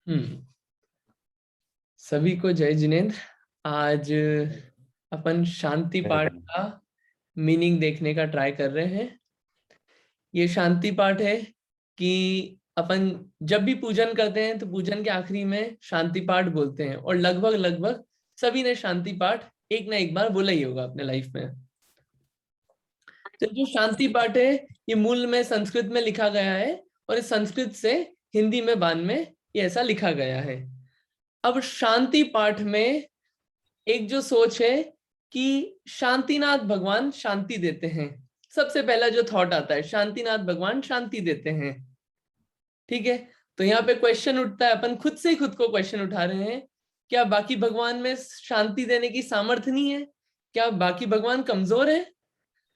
हम्म। सभी को जय जिनेंद्र। आज अपन शांति पाठ का मीनिंग देखने का ट्राई कर रहे हैं। ये शांति पाठ है कि अपन जब भी पूजन करते हैं तो पूजन के आखिरी में शांति पाठ बोलते हैं, और लगभग लगभग सभी ने शांति पाठ एक ना एक बार बोला ही होगा अपने लाइफ में। तो जो शांति पाठ है ये मूल में संस्कृत में लिखा गया है, और इस संस्कृत से हिंदी में बाद में ये ऐसा लिखा गया है। अब शांति पाठ में एक जो सोच है कि शांतिनाथ भगवान शांति देते हैं। सबसे पहला जो थॉट आता है, शांतिनाथ भगवान शांति देते हैं। ठीक है, तो यहाँ पे क्वेश्चन उठता है, अपन खुद से ही खुद को क्वेश्चन उठा रहे हैं, क्या बाकी भगवान में शांति देने की सामर्थ्य नहीं है? क्या बाकी भगवान कमजोर है?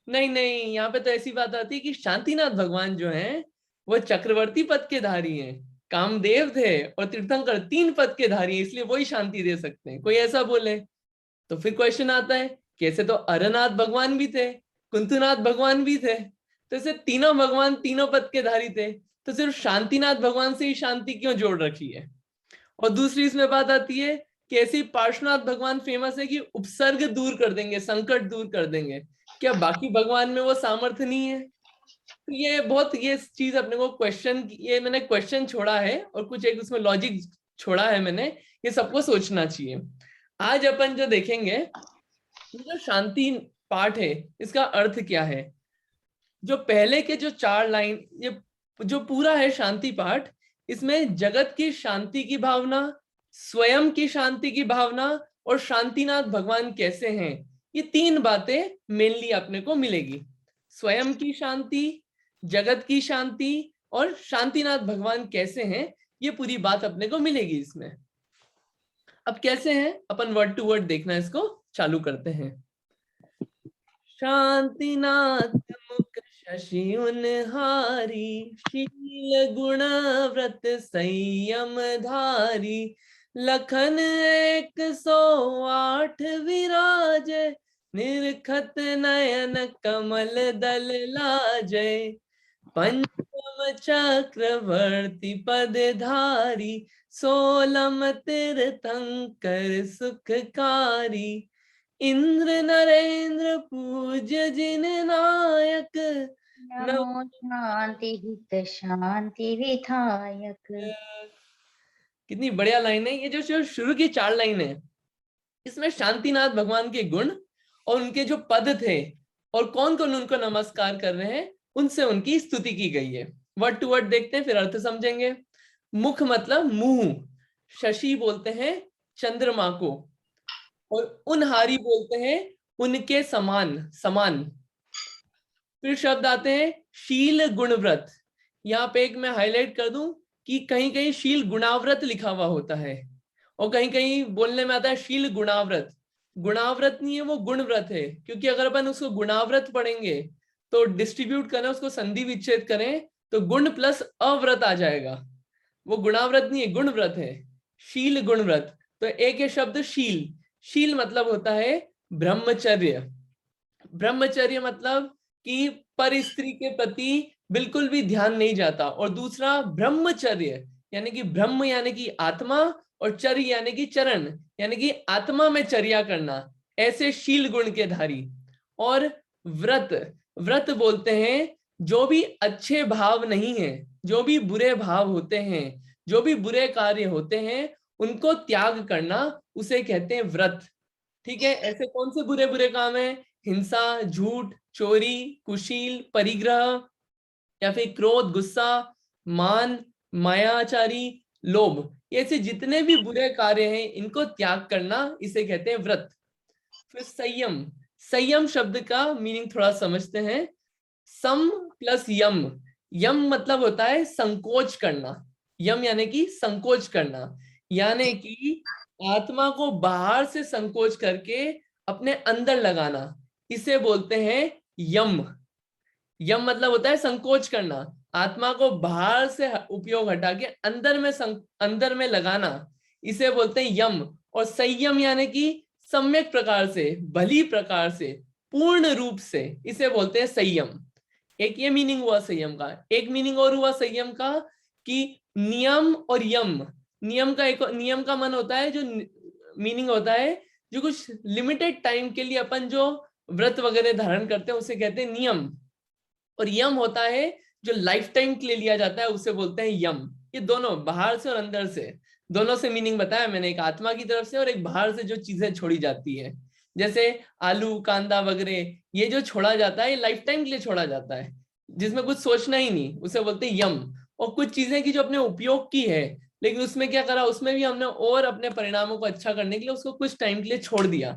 नहीं नहीं, यहाँ पे तो ऐसी बात आती है कि शांतिनाथ भगवान जो हैं वो चक्रवर्ती पद के धारी हैं, कामदेव थे और तीर्थंकर 3 पद के धारी हैं, इसलिए वही शांति दे सकते हैं। कोई ऐसा बोले तो फिर क्वेश्चन आता है, कैसे तो अरनाथ भगवान भी थे, कुंतुनाथ भगवान भी थे, तो ऐसे तीनों भगवान तीनों पद के धारी थे, तो सिर्फ शांतिनाथ भगवान से ही शांति क्यों जोड़ रखी है? और दूसरी इसमें बात आती है कि ऐसे पार्श्वनाथ भगवान फेमस है कि उपसर्ग दूर कर देंगे, संकट दूर कर देंगे। क्या बाकी भगवान में वो सामर्थ्य नहीं है? तो ये बहुत ये चीज अपने को क्वेश्चन, ये मैंने क्वेश्चन छोड़ा है और कुछ एक उसमें लॉजिक छोड़ा है मैंने, ये सबको सोचना चाहिए। आज अपन जो देखेंगे, जो शांति पाठ है इसका अर्थ क्या है। जो पहले के जो 4 लाइन, ये जो पूरा है शांति पाठ, इसमें जगत की शांति की भावना, स्वयं की शांति की भावना और शांतिनाथ भगवान कैसे हैं, ये 3 बातें मेनली अपने को मिलेगी। स्वयं की शांति, जगत की शांति और शांतिनाथ भगवान कैसे हैं, ये पूरी बात अपने को मिलेगी इसमें। अब कैसे हैं, अपन वर्ड टू वर्ड देखना इसको चालू करते हैं। शांतिनाथ मुख शशि उनहारी, शील गुण व्रत संयम धारी, लखन 108 विराजे, निरखत नयन कमल दल लाजे, पंचम चक्रवर्ती पदधारी, 16 तीर्थंकर सुखकारी, इंद्र नरेंद्र पूज्य जिन नायक, नमो शांति हित शांति विधायक। कितनी बढ़िया लाइन है ये। जो शुरू की 4 लाइन है, इसमें शांतिनाथ भगवान के गुण और उनके जो पद थे और कौन कौन उनको नमस्कार कर रहे हैं, उनसे उनकी स्तुति की गई है। वर्ड टू वर्ड देखते हैं, फिर अर्थ समझेंगे। मुख मतलब मुंह, शशि बोलते हैं चंद्रमा को, और उनहारी बोलते हैं उनके समान, समान। फिर शब्द आते हैं शील गुणव्रत। यहाँ पे एक मैं हाईलाइट कर दूं कि कहीं कहीं शील गुणाव्रत लिखा हुआ होता है, और कहीं कहीं बोलने में आता है शील गुणाव्रत। गुणाव्रत नहीं है, वो गुणव्रत है, क्योंकि अगर अपन उसको गुणाव्रत पढ़ेंगे तो डिस्ट्रीब्यूट करें, उसको संधि विच्छेद करें तो गुण प्लस अव्रत आ जाएगा। वो गुणाव्रत नहीं है, गुणव्रत है, शील गुणव्रत। तो एक है शब्द शील। शील मतलब होता है ब्रह्मचर्य। ब्रह्मचर्य मतलब कि पर स्त्री के प्रति बिल्कुल भी ध्यान नहीं जाता। और दूसरा ब्रह्मचर्य यानी कि ब्रह्म यानी कि आत्मा, और चर्य यानी कि चरण, यानी कि आत्मा में चर्या करना, ऐसे शील गुण के धारी। और व्रत, व्रत बोलते हैं जो भी अच्छे भाव नहीं है, जो भी बुरे भाव होते हैं, जो भी बुरे कार्य होते हैं, उनको त्याग करना, उसे कहते हैं व्रत। ठीक है, ऐसे कौन से बुरे बुरे काम है? हिंसा, झूठ, चोरी, कुशील, परिग्रह, या फिर क्रोध, गुस्सा, मान, मायाचारी, लोभ, ऐसे जितने भी बुरे कार्य हैं इनको त्याग करना, इसे कहते हैं व्रत। फिर संयम। संयम शब्द का मीनिंग थोड़ा समझते हैं। सम प्लस यम। यम मतलब होता है संकोच करना। यम यानी कि संकोच करना, यानी कि आत्मा को बाहर से संकोच करके अपने अंदर लगाना, इसे बोलते हैं यम। यम मतलब होता है संकोच करना, आत्मा को बाहर से उपयोग हटा के अंदर में अंदर में लगाना, इसे बोलते हैं यम। और संयम यानी कि सम्यक प्रकार से, भली प्रकार से, पूर्ण रूप से, इसे बोलते हैं संयम। एक ये मीनिंग हुआ संयम का। एक मीनिंग और हुआ संयम का कि नियम और यम नियम का मन होता है, जो मीनिंग होता है जो कुछ लिमिटेड टाइम के लिए अपन जो व्रत वगैरह धारण करते हैं उसे कहते हैं नियम। और यम होता है जो लाइफ टाइम के लिए लिया जाता है, उसे बोलते हैं यम। ये दोनों बाहर से और अंदर से, दोनों से मीनिंग बताया मैंने, एक आत्मा की तरफ से और एक बाहर से जो चीजें छोड़ी जाती है, जैसे आलू कांदा वगैरह, ये जो छोड़ा जाता है ये लाइफ टाइम के लिए छोड़ा जाता है, जिसमें कुछ सोचना ही नहीं, उसे बोलते हैं यम। और कुछ चीजें की जो अपने उपयोग की है, लेकिन उसमें क्या करा, उसमें भी हमने और अपने परिणामों को अच्छा करने के लिए उसको कुछ टाइम के लिए छोड़ दिया,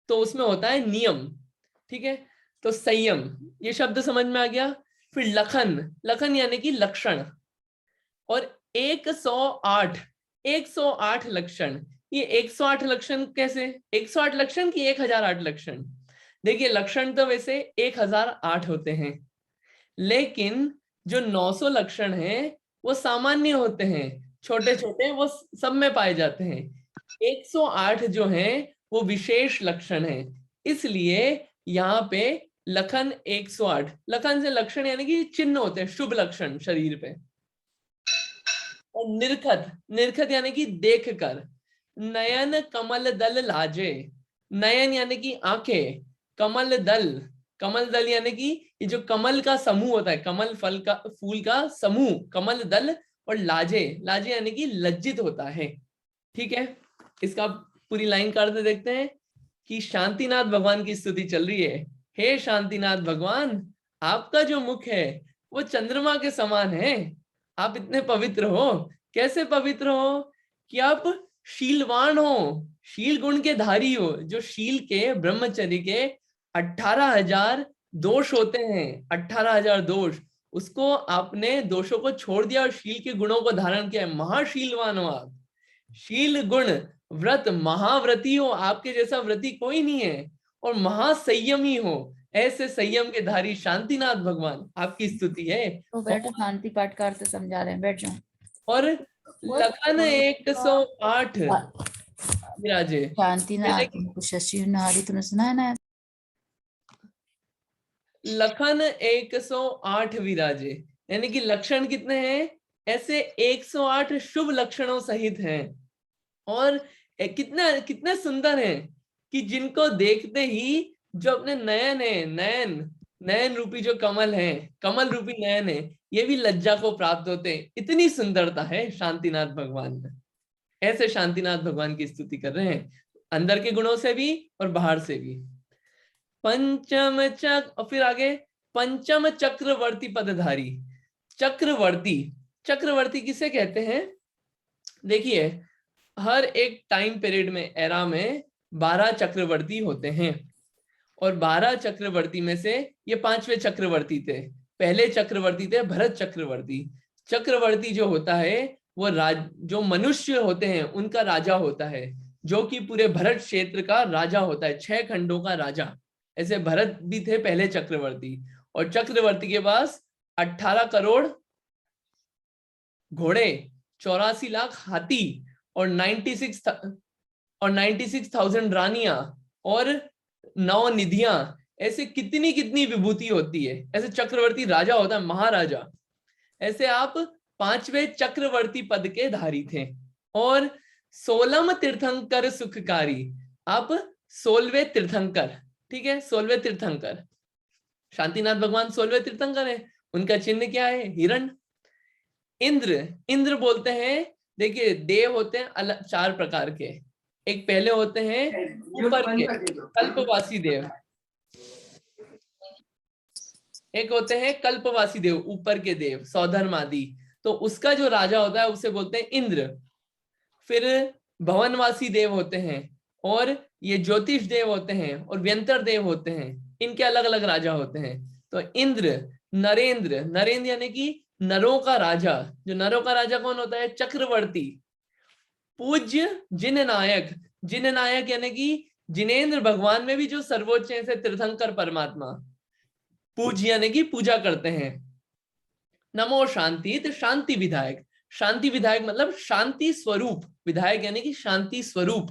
तो उसमें होता है नियम। ठीक है, तो संयम, ये शब्द समझ में आ गया। फिर लखन, लखन यानी कि लक्षण, और 108, 108 लक्षण। ये 108 लक्षण कैसे, 108 लक्षण की 1008 लक्षण? देखिए लक्षण तो वैसे 1008 होते हैं, लेकिन जो 900 लक्षण हैं वो सामान्य होते हैं, छोटे छोटे, वो सब में पाए जाते हैं। 108 जो हैं वो विशेष लक्षण हैं, इसलिए यहाँ पे लखन 108। लखन से लक्षण यानी कि चिन्ह होते हैं, शुभ लक्षण शरीर पे। और निर्खत, निर्खत यानी कि देख कर। नयन कमल दल लाजे, नयन यानी कि आंखें, कमल दल, कमल दल यानी कि ये जो कमल का समूह होता है, कमल फल का, फूल का समूह, कमल दल। और लाजे, लाजे यानी कि लज्जित होता है। ठीक है, इसका पूरी लाइन का अर्थ देखते हैं कि शांतिनाथ भगवान की स्तुति चल रही है। हे शांतिनाथ भगवान, आपका जो मुख है वो चंद्रमा के समान है, आप इतने पवित्र हो। कैसे पवित्र हो कि आप शीलवान हो, शील गुण के धारी हो। जो शील के, ब्रह्मचर्य के 18,000 दोष होते हैं, 18,000 दोष, उसको आपने दोषों को छोड़ दिया और शील के गुणों को धारण किया है। महाशीलवान हो आप, शील गुण व्रत, महाव्रती हो, आपके जैसा व्रती कोई नहीं है। और महासंयमी हो, ऐसे संयम के धारी शांतिनाथ भगवान, आपकी स्तुति है। तो बैठो, शांति पाठ का अर्थ समझा रहे हैं, बैठ जाओ। और लखन 108 विराजे, शांति ना शशि नारी, तुमने सुना है ना? लखन 108 विराजे, यानी कि लक्षण कितने हैं? ऐसे 108 शुभ लक्षणों सहित हैं। और कितना कितने सुंदर हैं कि जिनको देखते ही जो अपने नयन है, नयन, नयन रूपी जो कमल है, कमल रूपी नयन है, ये भी लज्जा को प्राप्त होते हैं। इतनी सुंदरता है शांतिनाथ भगवान में। ऐसे शांतिनाथ भगवान की स्तुति कर रहे हैं, अंदर के गुणों से भी और बाहर से भी। पंचम चक्र, और फिर आगे पंचम चक्रवर्ती पदधारी। चक्रवर्ती, चक्रवर्ती किसे कहते हैं? देखिए हर एक टाइम पीरियड में, एरा में 12 चक्रवर्ती होते हैं, और 12 चक्रवर्ती में से ये 5वें चक्रवर्ती थे। पहले चक्रवर्ती थे भरत चक्रवर्ती। चक्रवर्ती जो होता है वो जो मनुष्य होते हैं उनका राजा होता है, जो कि पूरे भरत क्षेत्र का राजा होता है, 6 खंडों का राजा। ऐसे भरत भी थे पहले चक्रवर्ती। और चक्रवर्ती के पास 18 करोड़ घोड़े, 84 लाख हाथी, और 96,000 रानियां, और 9 निधियां, ऐसे कितनी कितनी विभूति होती है। ऐसे चक्रवर्ती राजा होता है, महाराजा। ऐसे आप 5वें चक्रवर्ती पद के धारी थे। और 16 तीर्थंकर सुखकारी, आप 16वें तीर्थंकर। ठीक है, 16वें तीर्थंकर, शांतिनाथ भगवान 16वें तीर्थंकर है। उनका चिन्ह क्या है? हिरण। इंद्र, इंद्र बोलते हैं, देखिए देव होते हैं अलग 4 प्रकार के। एक पहले होते हैं ऊपर के कल्पवासी देव, एक होते हैं कल्पवासी देव, ऊपर के देव, सौधर्म आदि। तो उसका जो राजा होता है उसे बोलते हैं इंद्र। फिर भवनवासी देव होते हैं, और ये ज्योतिष देव होते हैं, और व्यंतर देव होते हैं। इनके अलग अलग राजा होते हैं। तो इंद्र, नरेंद्र, नरेंद्र यानी कि नरों का राजा। जो नरों का राजा कौन होता है? चक्रवर्ती। पूज्य जिन नायक, जिन नायक यानी कि जिनेंद्र भगवान में भी जो सर्वोच्च है, से तीर्थंकर परमात्मा। पूज्य यानी कि पूजा करते हैं। नमो शांति, तो शांति विधायक। शांति विधायक मतलब शांति स्वरूप, विधायक यानी कि शांति स्वरूप।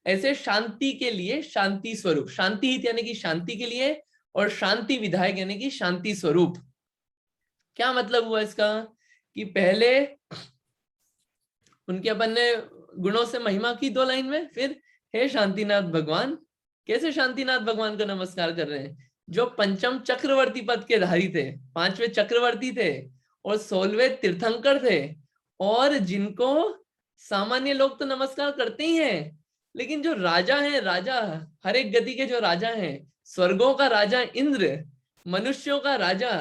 ऐसे शांति के लिए शांति स्वरूप, शांति हित यानी कि शांति के लिए, और शांति विधायक यानी कि शांति स्वरूप। क्या मतलब हुआ इसका? कि पहले उनके अपन ने गुणों से महिमा की 2 लाइन में। फिर हे शांतिनाथ भगवान, कैसे शांतिनाथ भगवान को नमस्कार कर रहे हैं? जो पंचम चक्रवर्ती पद के धारी थे, 5वें चक्रवर्ती थे और 16वें तीर्थंकर थे, और जिनको सामान्य लोग तो नमस्कार करते ही हैं, लेकिन जो राजा हैं, राजा हर एक गति के जो राजा हैं, स्वर्गों का राजा इंद्र, मनुष्यों का राजा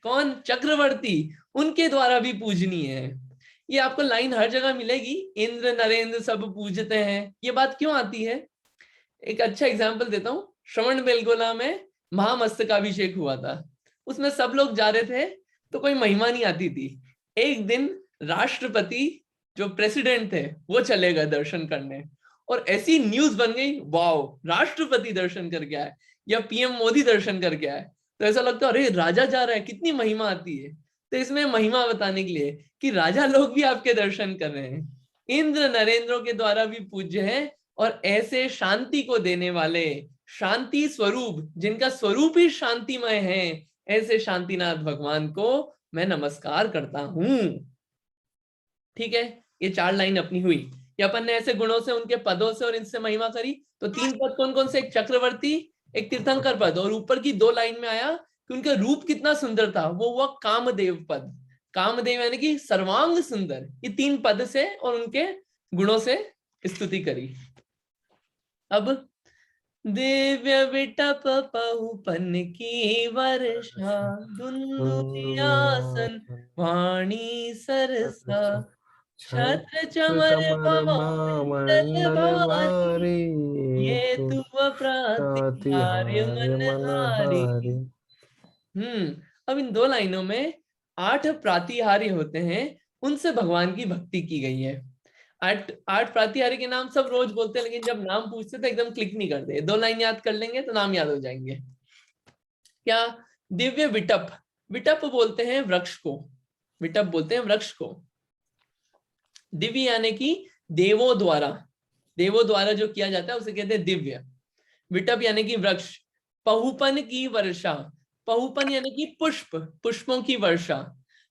कौन? चक्रवर्ती, उनके द्वारा भी पूजनीय है। ये आपको लाइन हर जगह मिलेगी, इंद्र नरेंद्र सब पूजते हैं। ये बात क्यों आती है? एक अच्छा एग्जाम्पल देता हूँ। श्रवण बेलगोला में महामस्तकाभिषेक हुआ था, उसमें सब लोग जा रहे थे तो कोई महिमा नहीं आती थी। एक दिन राष्ट्रपति जो प्रेसिडेंट थे वो चले गए दर्शन करने, और ऐसी न्यूज बन गई, वाओ राष्ट्रपति दर्शन करके आए या पीएम मोदी दर्शन करके आए। तो ऐसा लगता है अरे राजा जा रहा है, कितनी महिमा आती है। तो इसमें महिमा बताने के लिए कि राजा लोग भी आपके दर्शन कर रहे हैं, इंद्र नरेंद्रों के द्वारा भी पूज्य है, और ऐसे शांति को देने वाले, शांति स्वरूप, जिनका स्वरूप ही शांतिमय है, ऐसे शांतिनाथ भगवान को मैं नमस्कार करता हूं। ठीक है, ये 4 लाइन अपनी हुई। ये अपन ने ऐसे गुणों से, उनके पदों से और इनसे महिमा करी। तो 3 पद कौन कौन से? एक चक्रवर्ती, एक तीर्थंकर पद, और ऊपर की 2 लाइन में आया कि उनका रूप कितना सुंदर था, वो हुआ कामदेव पद। कामदेव यानी कि सर्वांग सुंदर। ये 3 पद से और उनके गुणों से स्तुति करी। अब दिव्य विटप पहुपन की वर्षा, दुंदुभियासन वाणी सरसा, छत्र चमर मंडल भारी, ये तू प्रतिहार्य मनहारी। अब इन 2 लाइनों में 8 प्रातिहार्य होते हैं, उनसे भगवान की भक्ति की गई है। 8 प्रातिहार्य के नाम सब रोज बोलते हैं, लेकिन जब नाम पूछते तो एकदम क्लिक नहीं करते। 2 लाइन याद कर लेंगे तो नाम याद हो जाएंगे। क्या? दिव्य विटप, विटप बोलते हैं वृक्ष को, विटप बोलते हैं वृक्ष को। दिव्य यानी कि देवों द्वारा, देवों द्वारा जो किया जाता है उसे कहते हैं दिव्य। विटप यानी कि वृक्ष। पहुपन की वर्षा, पहुपन यानी कि पुष्प, पुष्पों की वर्षा।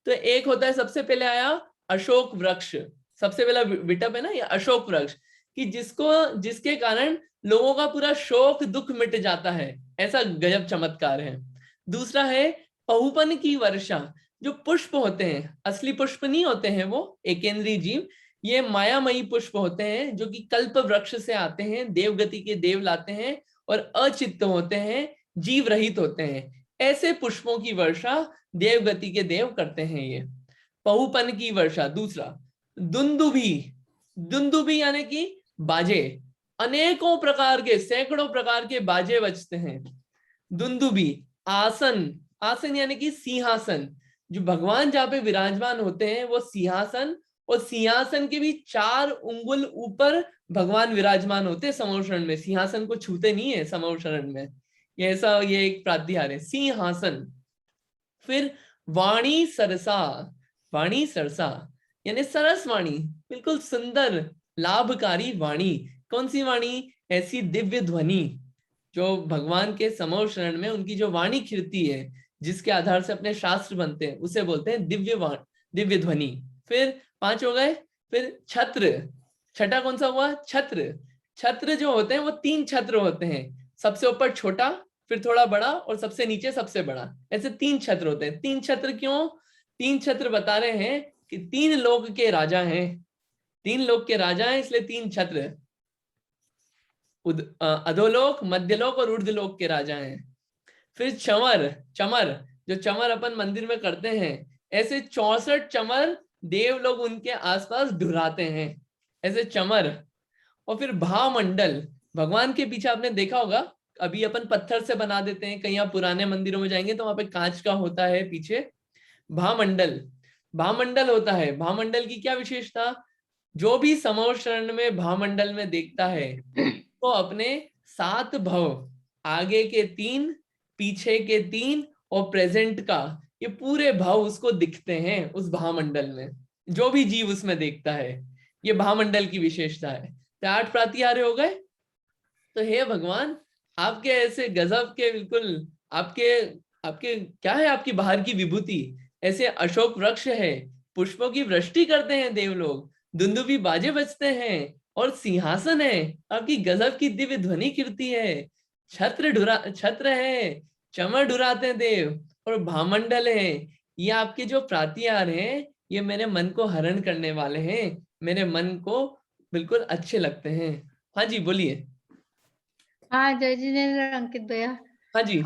तो एक होता है, सबसे पहले आया अशोक वृक्ष, सबसे पहला विटप है ना ये अशोक वृक्ष, कि जिसके कारण लोगों का पूरा शोक दुख मिट जाता है, ऐसा गजब चमत्कार है। दूसरा है पहुपन की वर्षा, जो पुष्प होते हैं, असली पुष्प नहीं होते हैं वो, एकेंद्रीय जीव, ये मायामयी पुष्प होते हैं जो कि कल्प वृक्ष से आते हैं, देवगति के देव लाते हैं और अचित्त होते हैं, जीव रहित होते हैं। ऐसे पुष्पों की वर्षा देवगति के देव करते हैं। ये पहुपन की वर्षा। दूसरा दुंदुभी, दुंदुभी यानी कि बाजे, अनेकों प्रकार के, सैकड़ों प्रकार के बाजे बजते हैं। दुंदुभी। आसन, आसन यानी कि सिंहासन, जो भगवान जहाँ पे विराजमान होते हैं वो सिंहासन, और सिंहासन के भी 4 उंगुल ऊपर भगवान विराजमान होते हैं समोशरण में, सिंहासन को छूते नहीं है समोशरण में। ये ऐसा, ये एक प्रातिहार्य है, सिंहासन। फिर वाणी सरसा, वाणी सरसा यानी सरस वाणी, बिल्कुल सुंदर लाभकारी वाणी। कौन सी वाणी? ऐसी दिव्य ध्वनि जो भगवान के समोशरण में उनकी जो वाणी खिलती है, जिसके आधार से अपने शास्त्र बनते हैं, उसे बोलते हैं दिव्य ध्वनि। फिर 5 हो गए। फिर छत्र, छठा कौन सा हुआ? छत्र। छत्र जो होते हैं वो 3 छत्र होते हैं, सबसे ऊपर छोटा, फिर थोड़ा बड़ा, और सबसे नीचे सबसे बड़ा। ऐसे 3 छत्र होते हैं। 3 छत्र क्यों? 3 छत्र बता रहे हैं कि 3 लोक के राजा हैं, 3 लोक के राजा हैं, इसलिए 3 छत्र। अधोलोक, मध्यलोक और ऊर्ध्वलोक के राजा हैं। फिर चमर, चमर जो चमर अपन मंदिर में करते हैं, ऐसे 64 चमर देव लोग उनके आसपास ढुराते हैं, ऐसे चमर। और फिर भामंडल, भगवान के पीछे आपने देखा होगा, अभी अपन पत्थर से बना देते हैं, कहीं आप पुराने मंदिरों में जाएंगे तो वहां पे कांच का होता है पीछे। भामंडल, भामंडल होता है। भामंडल की क्या विशेषता? जो भी समोशरण में भामंडल में देखता है तो अपने 7 भव, आगे के 3, पीछे के 3 और प्रेजेंट का, ये पूरे भाव उसको दिखते हैं उस भामंडल में, जो भी जीव उसमें देखता है। ये भामंडल की विशेषता है। तो 8 प्रातिहार्य हो गए। तो हे भगवान, आपके ऐसे गजब के, बिल्कुल आपके आपके क्या है, आपकी बाहर की विभूति। ऐसे अशोक वृक्ष है, पुष्पों की वृष्टि करते हैं देव लोग, दुंदुभी बाजे बजते हैं और सिंहासन है, आपकी गजब की दिव्य ध्वनि कीर्ति है। छत्र है, चमर डुराते देव, और भामंडल है। ये आपके जो प्रातिहार हैं, ये मेरे मन को हरण करने वाले हैं, मेरे मन को बिल्कुल अच्छे लगते हैं। हाँ जी, बोलिए। हाँ, जय जिनेन्द्र अंकित भैया। हाँ जी।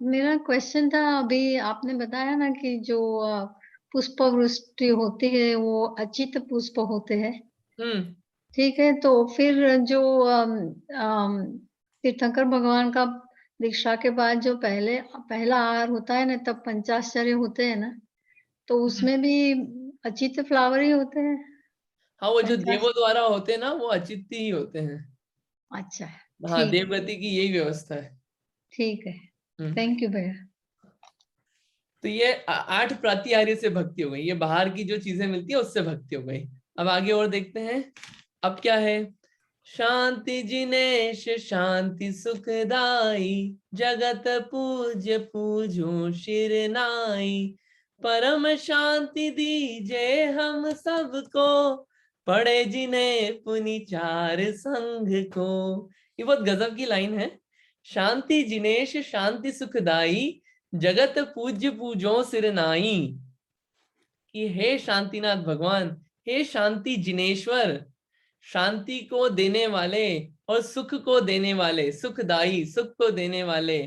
मेरा क्वेश्चन था, अभी आपने बताया ना कि जो पुष्प वृष्टि होती है वो अचित पुष्प होते हैं, ठीक है। तो फिर जो तीर्थंकर भगवान का दीक्षा के बाद जो पहला आहार होता है ना, तब पंचाश्चर्य होते हैं ना, तो उसमें भी अचित फ्लावर ही होते हैं। हाँ, वो जो पंचाश देवों द्वारा होते हैं ना, वो अचित्ती ही होते हैं। अच्छा, हाँ, ठीक है, देवगति की यही व्यवस्था है। ठीक है। हम्म। थैंक यू भैया। तो ये 8 प्रातिहार्य से भक्ति हो गई, ये बाहर की जो चीजें मिलती है उससे भक्ति हो गई। अब आगे और देखते हैं, अब क्या है। शांति जिनेश शांति सुखदाई, जगत पूज्य पूजो शिर नाई। परम शांति दीजे हम सबको, पढ़े जिन्हें पुनि चार संघ को। ये बहुत गजब की लाइन है। शांति जिनेश शांति सुखदाई, जगत पूज्य पूजो सिर नाई। कि हे शांतिनाथ भगवान, हे शांति जिनेश्वर, शांति को देने वाले और सुख को देने वाले, सुखदाई, सुख को देने वाले,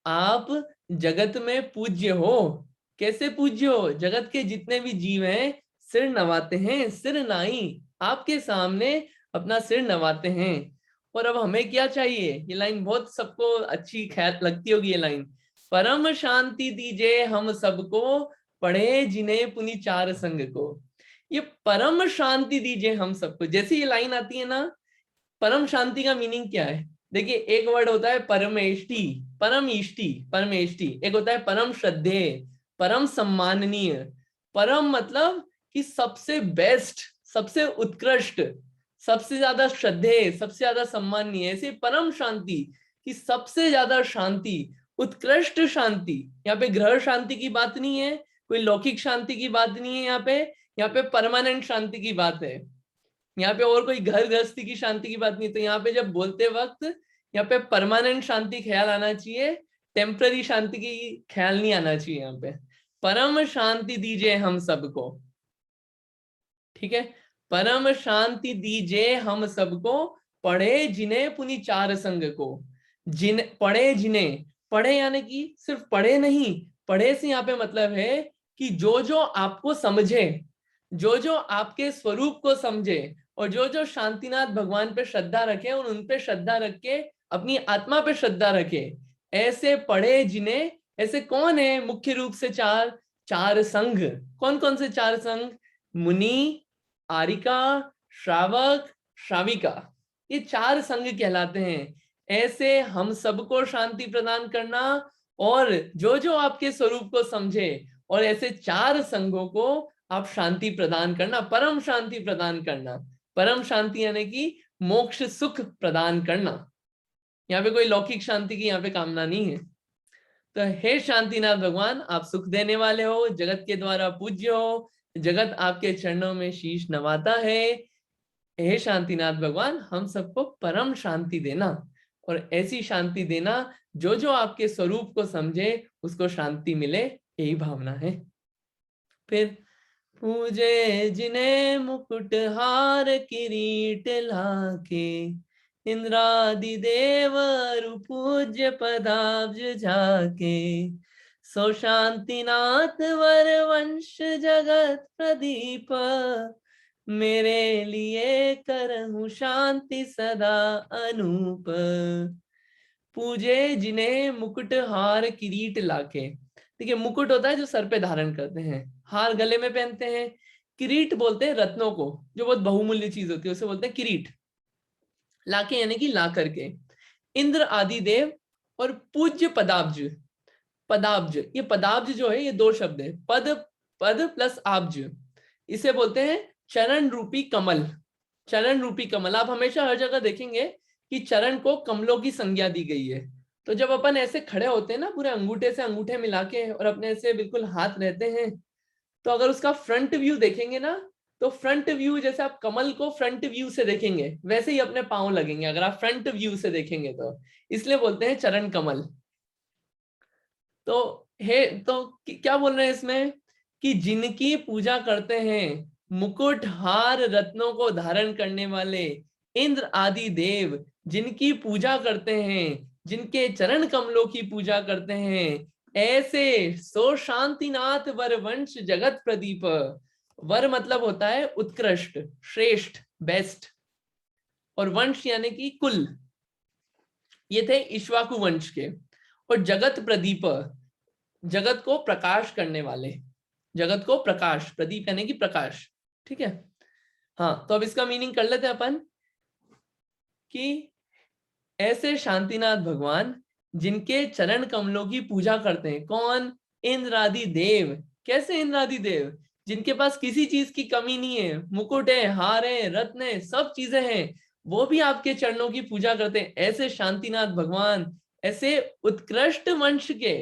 आप जगत में पूज्य हो। कैसे पूज्य हो? जगत के जितने भी जीव हैं सिर नवाते हैं, सिर नाई, आपके सामने अपना सिर नवाते हैं। और अब हमें क्या चाहिए? ये लाइन बहुत सबको अच्छी ख्याल लगती होगी ये लाइन। परम शांति दीजिए हम सबको, पढ़े जिन्हें पुनि चार संग को। ये परम शांति दीजिए हम सबको, जैसे ये लाइन आती है ना, परम शांति का मीनिंग क्या है? देखिए, एक वर्ड होता है परमेष्टि, परम इष्टि, परमेष्टि। एक होता है परम श्रद्धेय, परम सम्माननीय। परम मतलब कि सबसे बेस्ट, सबसे उत्कृष्ट, सबसे ज्यादा श्रद्धेय, सबसे ज्यादा सम्माननीय। ऐसे परम शांति कि सबसे ज्यादा शांति, उत्कृष्ट शांति। यहाँ पे ग्रह शांति की बात नहीं है, कोई लौकिक शांति की बात नहीं है। यहाँ पे परमानेंट शांति की बात है। यहाँ पे और कोई घर गृहस्थी की शांति की बात नहीं। तो यहाँ पे जब बोलते वक्त यहाँ पे परमानेंट शांति ख्याल आना चाहिए, टेम्पररी शांति की ख्याल नहीं आना चाहिए। यहाँ पे परम शांति दीजिए हम सबको, ठीक है। परम शांति दीजिए हम सबको, पढ़े जिन्हें पुनि चार संग को। पढ़े जिन्हें, पढ़े यानी कि सिर्फ पढ़े नहीं, पढ़े से यहाँ पे मतलब है कि जो जो आपको समझे, जो जो आपके स्वरूप को समझे, और जो जो शांतिनाथ भगवान पे श्रद्धा रखे और उन पे श्रद्धा रख के अपनी आत्मा पे श्रद्धा रखे, ऐसे पढ़े जिन्हें। ऐसे कौन है? मुख्य रूप से चार संघ। कौन कौन से चार संघ? मुनि, आरिका, श्रावक, श्राविका, ये चार संघ कहलाते हैं। ऐसे हम सबको शांति प्रदान करना, और जो जो आपके स्वरूप को समझे, और ऐसे चार संघों को आप शांति प्रदान करना, परम शांति प्रदान करना। परम शांति यानी कि मोक्ष सुख प्रदान करना। यहाँ पे कोई लौकिक शांति की यहाँ पे कामना नहीं है। तो हे शांतिनाथ भगवान, आप सुख देने वाले हो, जगत के द्वारा पूज्य हो, जगत आपके चरणों में शीश नवाता है। हे शांतिनाथ भगवान, हम सबको परम शांति देना, और ऐसी शांति देना जो जो आपके स्वरूप को समझे उसको शांति मिले, यही भावना है। फिर पूजे जिन्हें मुकुट हार किरीट लाके, इंद्रादि देवर पूज्य पदाब्ज जाके। सो शांतिनाथ वर वंश जगत प्रदीप, मेरे लिए करहूं शांति सदा अनूप। पूजे जिन्हें मुकुट हार किरीट लाके। देखिए, मुकुट होता है जो सर पे धारण करते हैं, हार गले में पहनते हैं, किरीट बोलते हैं रत्नों को, जो बहुत बहुमूल्य चीज होती है उसे बोलते हैं किरीट। लाके यानी कि ला करके। इंद्र आदि देव और पूज्य पदाब्ज। पदाब्ज, ये पदाब्ज जो है ये दो शब्द है, पद प्लस आब्ज। इसे बोलते हैं चरण रूपी कमल। चरण रूपी कमल, आप हमेशा हर जगह देखेंगे कि चरण को कमलों की संज्ञा दी गई है। तो जब अपन ऐसे खड़े होते हैं ना, पूरे अंगूठे से अंगूठे मिला के, और अपने ऐसे बिल्कुल हाथ रहते हैं, तो अगर उसका फ्रंट व्यू देखेंगे ना, तो फ्रंट व्यू, जैसे आप कमल को फ्रंट व्यू से देखेंगे वैसे ही अपने पांव लगेंगे अगर आप फ्रंट व्यू से देखेंगे, तो इसलिए बोलते हैं चरण कमल। तो क्या बोल रहे हैं इसमें कि जिनकी पूजा करते हैं मुकुट हार रत्नों को धारण करने वाले इंद्र आदि देव, जिनकी पूजा करते हैं, जिनके चरण कमलों की पूजा करते हैं, ऐसे सो शांतिनाथ वर वंश जगत प्रदीप। वर मतलब होता है उत्कृष्ट, श्रेष्ठ, बेस्ट, और वंश यानी कि कुल। ये थे इक्ष्वाकु वंश के। और जगत प्रदीप, जगत को प्रकाश करने वाले, जगत को प्रकाश, प्रदीप यानी कि प्रकाश। ठीक है, हाँ। तो अब इसका मीनिंग कर लेते हैं अपन कि ऐसे शांतिनाथ भगवान जिनके चरण कमलों की पूजा करते हैं, कौन? इंद्रादि देव। कैसे इंद्रादि देव? जिनके पास किसी चीज की कमी नहीं है, मुकुट है, हार है, रत्न है, सब चीजें हैं, वो भी आपके चरणों की पूजा करते हैं। ऐसे शांतिनाथ भगवान, ऐसे उत्कृष्ट वंश के,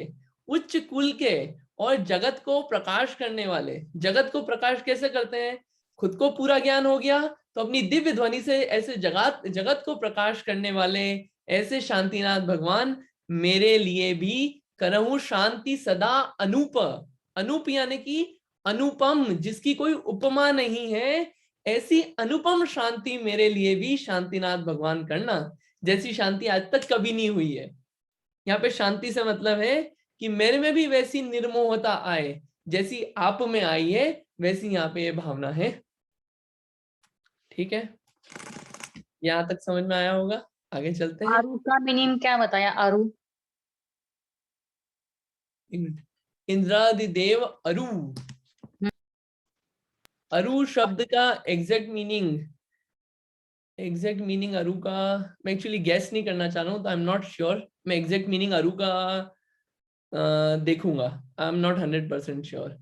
उच्च कुल के, और जगत को प्रकाश करने वाले। जगत को प्रकाश कैसे करते हैं? खुद को पूरा ज्ञान हो गया तो अपनी दिव्य ध्वनि से ऐसे जगत को प्रकाश करने वाले ऐसे शांतिनाथ भगवान मेरे लिए भी करहु शांति सदा अनूप। अनूप यानी कि अनुपम, जिसकी कोई उपमा नहीं है, ऐसी अनुपम शांति मेरे लिए भी शांतिनाथ भगवान करना, जैसी शांति आज तक कभी नहीं हुई है। यहाँ पे शांति से मतलब है कि मेरे में भी वैसी निर्मोहता आए जैसी आप में आई है, वैसी यहाँ पे ये भावना है। ठीक है, यहाँ तक समझ में आया होगा? आगे चलते हैं। अरु का मीनिंग क्या बताया? अरु इंद्रादिदेव अरु। अरु शब्द का एग्जैक्ट मीनिंग अरु का मैं एक्चुअली गैस नहीं करना चाह रहा हूँ, तो आई एम नॉट श्योर। मैं एग्जैक्ट मीनिंग अरु का देखूंगा, आई एम नॉट 100% श्योर।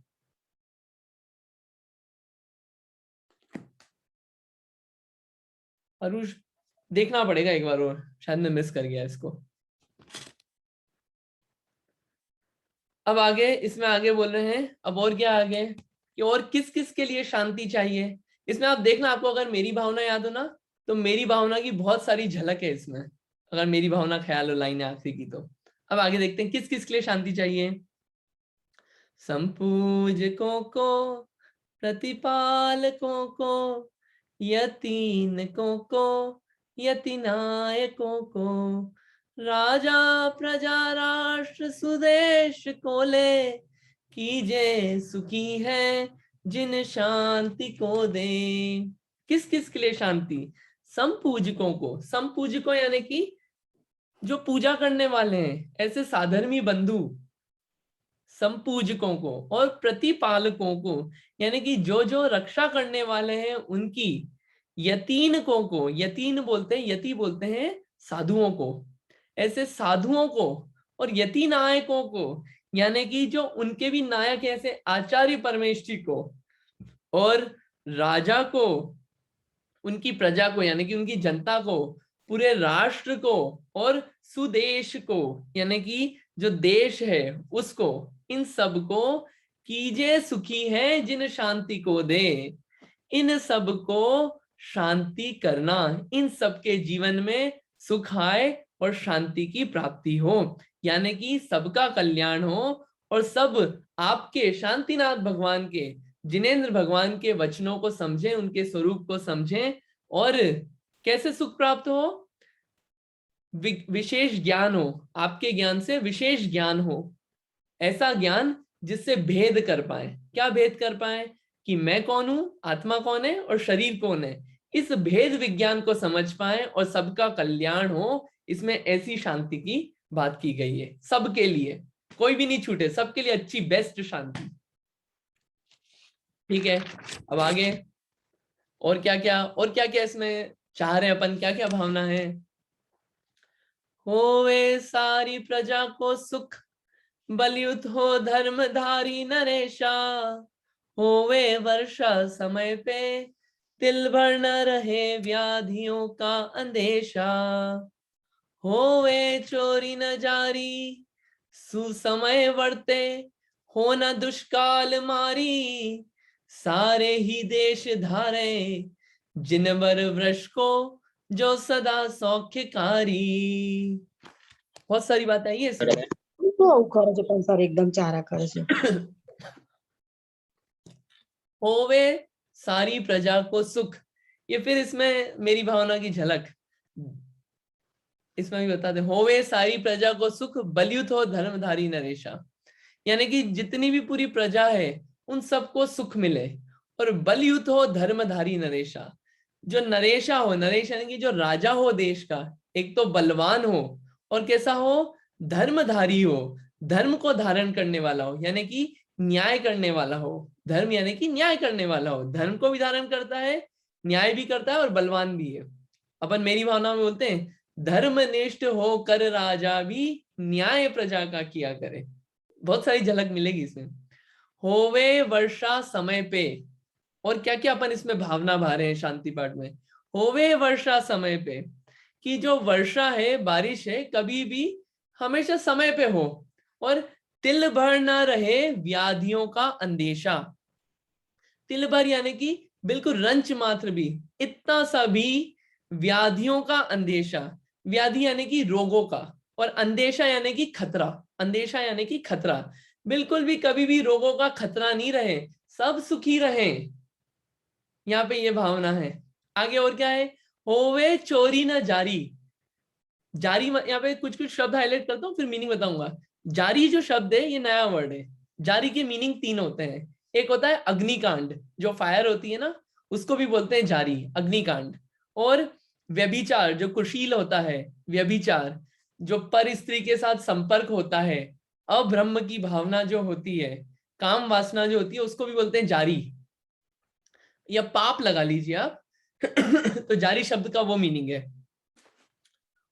अरु देखना पड़ेगा एक बार और, शायद मैं मिस कर गया इसको। अब आगे इसमें आगे बोल रहे हैं, अब और क्या आगे कि और किस किस के लिए शांति चाहिए। इसमें आप देखना, आपको अगर मेरी भावना याद हो ना, तो मेरी भावना की बहुत सारी झलक है इसमें, अगर मेरी भावना ख्याल हो लाइन आखिरी की। तो अब आगे देखते हैं किस किस के लिए शांति चाहिए। संपूजकों को, प्रतिपालकों को, यतीनकों को, यतिनायकों को, राजा प्रजा राष्ट्र सुदेश को ले, कीजे सुखी है जिन शांति को दे। किस किस के लिए शांति? संपूजकों को। संपूजकों यानी कि जो पूजा करने वाले हैं, ऐसे साधर्मी बंधु, संपूजकों को। और प्रतिपालकों को यानी कि जो जो रक्षा करने वाले हैं उनकी। यतीनकों को, यतीन बोलते हैं, यति बोलते हैं साधुओं को, ऐसे साधुओं को। और यति नायकों को यानी कि जो उनके भी नायक ऐसे आचार्य परमेष्ठी को। और राजा को, उनकी प्रजा को यानी कि उनकी जनता को, पूरे राष्ट्र को, और सुदेश को यानी कि जो देश है उसको, इन सब को कीजे सुखी है जिन शांति को दे। इन सब को शांति करना, इन सब के जीवन में सुख आए और शांति की प्राप्ति हो, यानी कि सबका कल्याण हो, और सब आपके शांतिनाथ भगवान के, जिनेंद्र भगवान के वचनों को समझें, उनके स्वरूप को समझें, और कैसे सुख प्राप्त हो? विशेष ज्ञान हो, आपके ज्ञान से विशेष ज्ञान हो, ऐसा ज्ञान जिससे भेद कर पाए। क्या भेद कर पाए? कि मैं कौन हूं, आत्मा कौन है और शरीर कौन है, इस भेद विज्ञान को समझ पाए और सबका कल्याण हो। इसमें ऐसी शांति की बात की गई है, सबके लिए, कोई भी नहीं छूटे, सबके लिए अच्छी बेस्ट शांति। ठीक है, अब आगे और क्या क्या इसमें चाह रहे हैं अपन, क्या क्या भावना है? होवे सारी प्रजा को सुख, बलयुत हो धर्मधारी नरेशा, होवे वर्षा समय पे, तिल भर न रहे व्याधियों का अंदेशा, होवे चोरी न जारी, सुसमय वर्ते, हो न दुष्काल मारी, सारे ही देश धारे जिनवर वृष को जो सदा सौख्यकारी। बहुत सारी बात आई है इसमें। सर एकदम चारा कर होवे सारी प्रजा को सुख। ये फिर इसमें मेरी भावना की झलक इसमें भी बताते। होवे सारी प्रजा को सुख बलयुत हो धर्मधारी नरेशा। यानी कि जितनी भी पूरी प्रजा है उन सबको सुख मिले, और बलयुत हो धर्मधारी नरेशा। जो नरेशा हो, नरेश यानी कि जो राजा हो देश का, एक तो बलवान हो और कैसा हो, धर्मधारी हो, धर्म को धारण करने वाला हो, यानी कि न्याय करने वाला हो। धर्म यानी कि न्याय करने वाला हो, धर्म को भी धारण करता है, न्याय भी करता है और बलवान भी है। अपन मेरी भावना में बोलते हैं धर्मनिष्ठ हो कर राजा भी न्याय प्रजा का किया करे। बहुत सारी झलक मिलेगी इसमें। होवे वर्षा समय पे, और क्या क्या अपन इसमें भावना भा रहे हैं शांति पाठ में। होवे वर्षा समय पे, कि जो वर्षा है, बारिश है, कभी भी हमेशा समय पे हो, और तिल भर ना रहे व्याधियों का अंदेशा। तिल भर यानी कि बिल्कुल रंच मात्र भी, इतना सा भी व्याधियों का अंदेशा। व्याधि यानी कि रोगों का, और अंदेशा यानी कि खतरा। अंदेशा यानी कि खतरा, बिल्कुल भी कभी भी रोगों का खतरा नहीं रहे, सब सुखी रहे। यहाँ पे ये भावना है। आगे और क्या है, होवे चोरी न जारी। जारी यहाँ पे कुछ कुछ शब्द हाईलाइट करता हूँ, फिर मीनिंग बताऊंगा। जारी जो शब्द है ये नया वर्ड है। जारी के मीनिंग 3 होते हैं। एक होता है अग्निकांड, जो फायर होती है ना, उसको भी बोलते हैं जारी, अग्निकांड। और व्यभिचार जो कुशील होता है, व्यभिचार जो पर स्त्री के साथ संपर्क होता है, अब्रह्म की भावना जो होती है, काम वासना जो होती है, उसको भी बोलते हैं जारी, या पाप लगा लीजिए आप। तो जारी शब्द का वो मीनिंग है।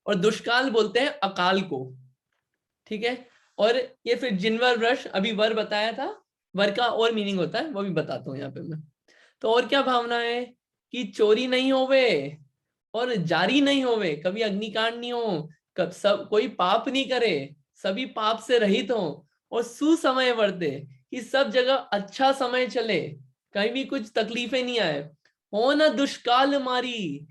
और दुष्काल बोलते हैं अकाल को, ठीक है। और ये फिर जिनवर वृष, अभी वर बताया था, वर का और मीनिंग होता है, वो भी बताता हूँ यहाँ पे मैं। तो और क्या भावना है कि चोरी नहीं होवे और जारी नहीं होवे, कभी अग्निकांड नहीं हो, कब सब कोई पाप नहीं करे, सभी पाप से रहित हो, और सुसमय वर्ते, कि सब जगह अच्छा समय चले, कहीं भी कुछ तकलीफें नहीं आए। हो ना दुष्काल मारी,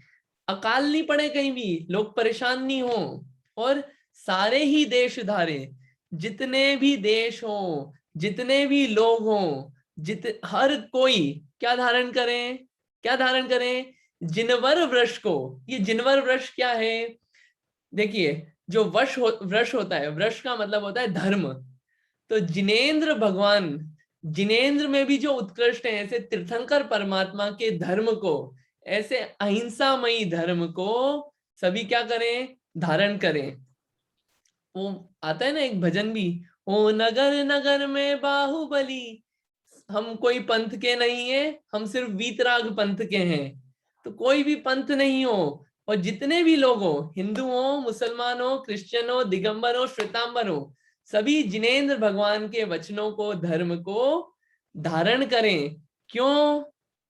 अकाल नहीं पड़े कहीं भी, लोग परेशान नहीं हो। और सारे ही देश धारे, जितने भी देश हो, जितने भी लोग हो, हर कोई क्या धारण करें, क्या धारण करें, जिनवर वृष को। ये जिनवर वृष क्या है, देखिए जो वृष होता है, वृष का मतलब होता है धर्म। तो जिनेंद्र भगवान, जिनेंद्र में भी जो उत्कृष्ट है, ऐसे तीर्थंकर परमात्मा के धर्म को, ऐसे अहिंसामयी धर्म को सभी क्या करें, धारण करें। वो आता है ना एक भजन भी, ओ नगर नगर में बाहुबली, हम कोई पंथ के नहीं है, हम सिर्फ वीतराग पंथ के हैं। तो कोई भी पंथ नहीं हो, और जितने भी लोग हो, हिंदू हो, मुसलमान हो, क्रिश्चियन हो, दिगंबर हो, श्वेतांबर हो, सभी जिनेंद्र भगवान के वचनों को, धर्म को धारण करें। क्यों,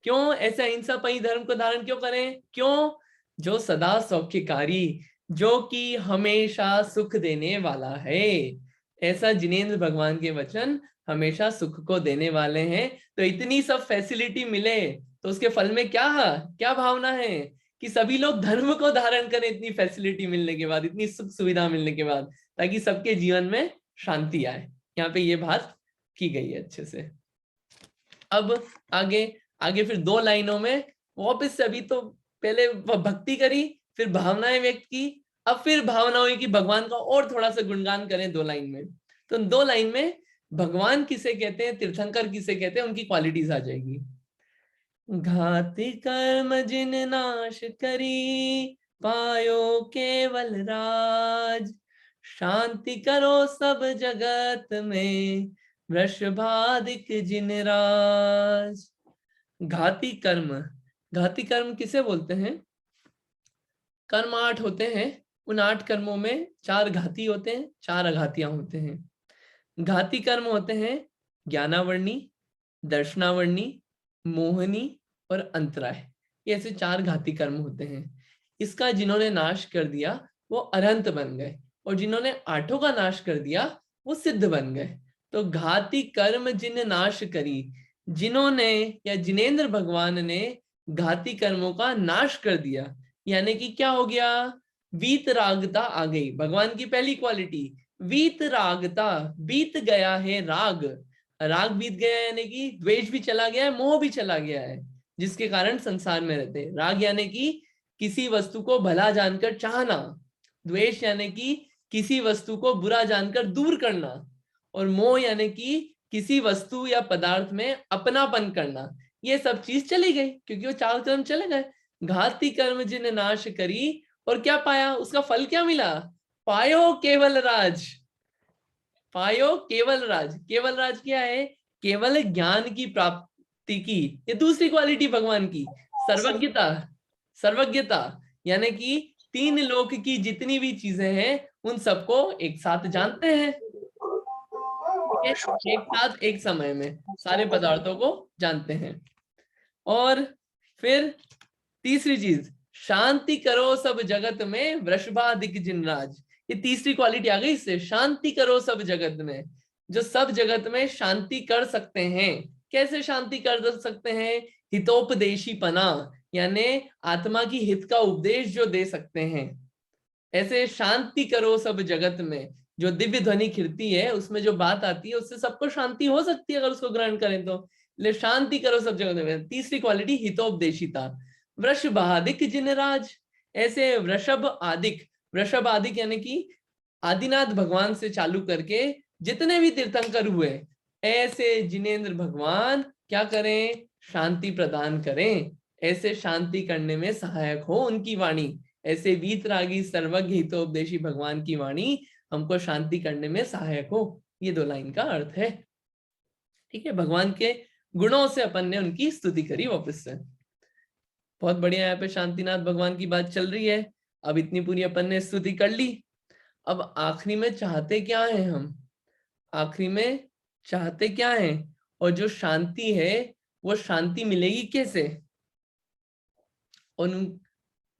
क्यों ऐसे अहिंसामयी धर्म को धारण क्यों करें, क्यों, जो सदा सौख्यकारी, जो कि हमेशा सुख देने वाला है। ऐसा जिनेंद्र भगवान के वचन हमेशा सुख को देने वाले हैं। तो इतनी सब फैसिलिटी मिले, तो उसके फल में क्या क्या भावना है कि सभी लोग धर्म को धारण करें, इतनी फैसिलिटी मिलने के बाद, इतनी सुख सुविधा मिलने के बाद, ताकि सबके जीवन में शांति आए। यहाँ पे ये बात की गई है अच्छे से। अब आगे आगे फिर 2 लाइनों में वापस से, अभी तो पहले भक्ति करी, फिर भावनाएं व्यक्त की, अब फिर भावना हुई कि भगवान का और थोड़ा सा गुणगान करें 2 लाइन में। तो 2 लाइन में भगवान किसे कहते हैं, तीर्थंकर किसे कहते हैं, उनकी क्वालिटीज आ जाएगी। घाति कर्म जिन नाश करी, पायो केवल राज, शांति करो सब जगत में, वृषभादिक जिन राज। घाती कर्म, घाती कर्म किसे बोलते हैं, कर्म 8 होते हैं, उन 8 कर्मों में 4 घाती होते हैं, 4 अघातियां होते हैं। घाती कर्म होते हैं ज्ञानावर्णी, दर्शनावर्णी, मोहनी और अंतराय। ये ऐसे 4 घाती कर्म होते हैं। इसका जिन्होंने नाश कर दिया वो अरहंत बन गए, और जिन्होंने 8 का नाश कर दिया वो सिद्ध बन गए। तो घाती कर्म जिन नाश करी, जिन्होंने या जिनेंद्र भगवान ने घाती कर्मों का नाश कर दिया। यानी कि क्या हो गया, वीतरागता आ गई। भगवान की पहली क्वालिटी वीतरागता, बीत गया है राग, राग बीत गया यानी कि द्वेष भी चला गया है, मोह भी चला गया है, जिसके कारण संसार में रहते हैं। राग यानी कि किसी वस्तु को भला जानकर चाहना, द्वेष यानी कि किसी वस्तु को बुरा जानकर दूर करना, और मोह यानी कि किसी वस्तु या पदार्थ में अपनापन करना। ये सब चीज चली गई क्योंकि वो चार कर्म चले गए। घाती कर्म जिन नाश करी, और क्या पाया, उसका फल क्या मिला, पायो केवल राज, पायो केवल राज। केवल राज क्या है, केवल ज्ञान की प्राप्ति की। ये दूसरी क्वालिटी भगवान की, सर्वज्ञता। सर्वज्ञता यानी कि तीन लोक की जितनी भी चीजें हैं उन सबको एक साथ जानते हैं, एक साथ एक समय में सारे पदार्थों को जानते हैं। और फिर तीसरी चीज, शांति करो सब जगत में वृषभादिक जिनराज। ये तीसरी क्वालिटी आ गई इससे, शांति करो सब जगत में, जो सब जगत में शांति कर सकते हैं। कैसे शांति कर सकते हैं, हितोपदेशी पना, यानी आत्मा की हित का उपदेश जो दे सकते हैं। ऐसे शांति करो सब जगत में, जो दिव्य ध्वनि खिड़ती है उसमें जो बात आती है उससे सबको शांति हो सकती है अगर उसको ग्रहण करें तो। ले शांति करो सब जगत में। तीसरी क्वालिटी हितोपदेशिता, वृषभादिक जिनराज। ऐसे वृषभ आदिक, वृषभ आदिक यानी कि आदिनाथ भगवान से चालू करके जितने भी तीर्थंकर हुए, ऐसे जिनेंद्र भगवान क्या करें, शांति प्रदान करें। ऐसे शांति करने में सहायक हो उनकी वाणी। ऐसे वीतरागी सर्वज्ञ हितोपदेशी भगवान की वाणी हमको शांति करने में सहायक हो। ये दो लाइन का अर्थ है। ठीक है, भगवान के गुणों से अपन ने उनकी स्तुति करी वापस से। बहुत बढ़िया, यहाँ पे शांतिनाथ भगवान की बात चल रही है। अब इतनी पूरी अपन ने स्तुति कर ली। अब आखिरी में चाहते क्या है हम, आखिरी में चाहते क्या है, और जो शांति है वो शांति मिलेगी कैसे, और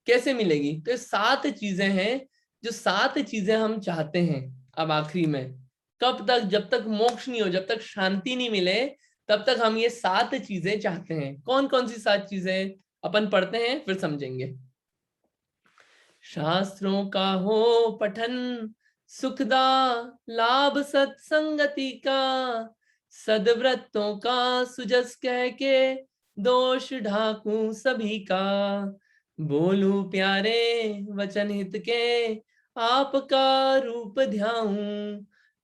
कैसे मिलेगी। तो 7 चीजें हैं, जो 7 चीजें हम चाहते हैं। अब आखिरी में कब तक, जब तक मोक्ष नहीं हो, जब तक शांति नहीं मिले, तब तक हम ये 7 चीजें चाहते हैं। कौन कौन सी 7 चीजें अपन पढ़ते हैं फिर समझेंगे। शास्त्रों का हो पठन सुखदा, लाभ सत्संगति का, सदव्रतों का सुजस कह के, दोष ढाकू सभी का, बोलू प्यारे वचन हित के, आपका रूप ध्याऊं,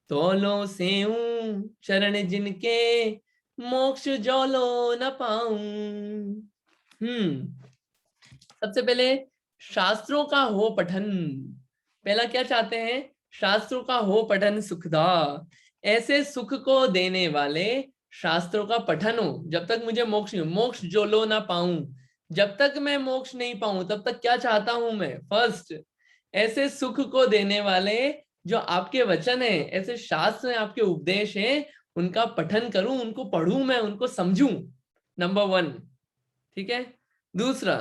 तोलो सेऊं चरण जिनके, मोक्ष जोलो न पाऊं। सबसे पहले शास्त्रों का हो पठन। पहला क्या चाहते हैं, शास्त्रों का हो पठन सुखदा। ऐसे सुख को देने वाले शास्त्रों का पठन हो। जब तक मुझे मोक्ष नहीं, मोक्ष जो लो ना पाऊं, जब तक मैं मोक्ष नहीं पाऊं तब तक क्या चाहता हूं मैं, फर्स्ट ऐसे सुख को देने वाले जो आपके वचन है, ऐसे शास्त्र हैं, आपके उपदेश हैं, उनका पठन करूं, उनको पढ़ूं, मैं उनको समझूं। नंबर 1, ठीक है। दूसरा,